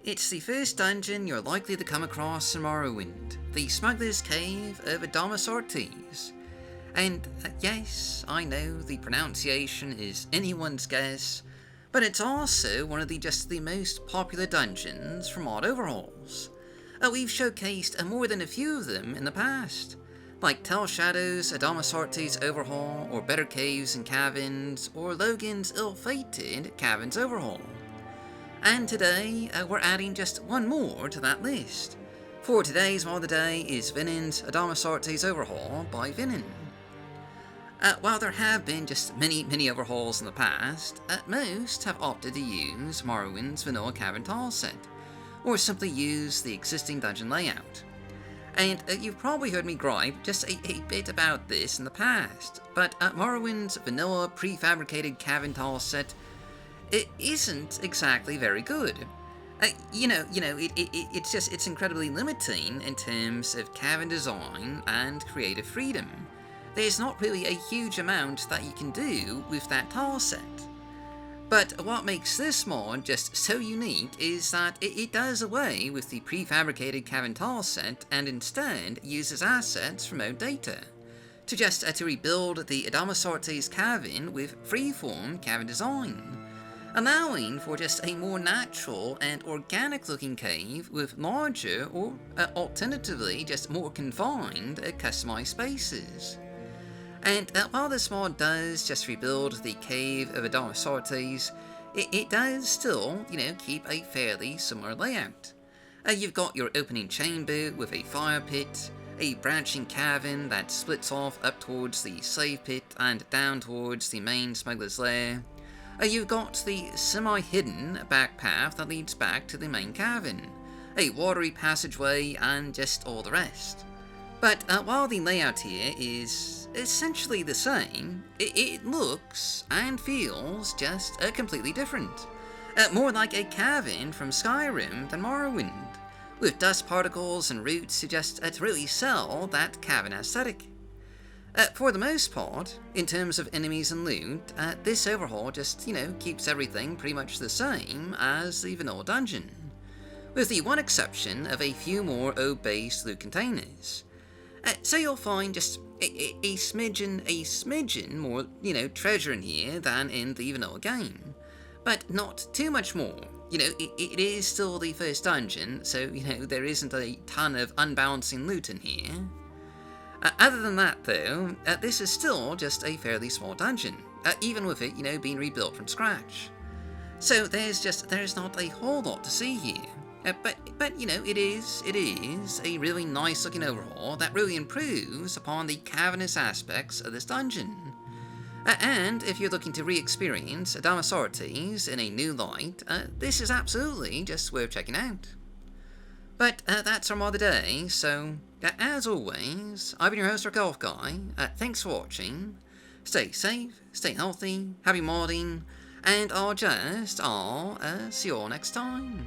It's the first dungeon you're likely to come across in Morrowind, the Smuggler's Cave of Addamasartus. And yes, I know the pronunciation is anyone's guess, but it's also one of the most popular dungeons from OAAB Overhauls. We've showcased more than a few of them in the past, like Tell Shadow's Addamasartus Overhaul, or Better Caves and Caverns, or Logan's ill-fated Caverns Overhaul. And today, we're adding just one more to that list. For today's Mod of the Day is Vennin's Addamasartus Overhaul by Vennin. While there have been just many overhauls in the past, most have opted to use Morrowind's vanilla cavern tile set, or simply use the existing dungeon layout. And you've probably heard me gripe just a bit about this in the past, but Morrowind's vanilla prefabricated cavern tile set, it isn't exactly very good. It's incredibly limiting in terms of cavern design and creative freedom. There's not really a huge amount that you can do with that tile set. But what makes this mod just so unique is that it does away with the prefabricated cavern tile set and instead uses assets from OAAB Data to rebuild the Addamasartus cavern with freeform cavern design, allowing for just a more natural and organic looking cave with larger or alternatively just more confined customized spaces. And while this mod does just rebuild the cave of Addamasartus, it does still, keep a fairly similar layout. You've got your opening chamber with a fire pit, a branching cavern that splits off up towards the slave pit and down towards the main smuggler's lair. You've got the semi-hidden back path that leads back to the main cavern, a watery passageway, and just all the rest. But while the layout here is essentially the same, it looks and feels just completely different. More like a cavern from Skyrim than Morrowind, with dust particles and roots to really sell that cavern aesthetic. For the most part, in terms of enemies and loot, this overhaul just, keeps everything pretty much the same as the vanilla dungeon, with the one exception of a few more OAAB-based loot containers. So you'll find just a smidgen more, treasure in here than in the vanilla game, but not too much more. It is still the first dungeon, so, there isn't a ton of unbalancing loot in here. Other than that, though, this is still just a fairly small dungeon, even with it, being rebuilt from scratch. So there's not a whole lot to see here. But it is a really nice looking overhaul that really improves upon the cavernous aspects of this dungeon. And if you're looking to re-experience Addamasartus in a new light, this is absolutely just worth checking out. But that's our mod of the day, so as always, I've been your host, Golf Guy. Thanks for watching. Stay safe, stay healthy, happy modding, and I'll see you all next time.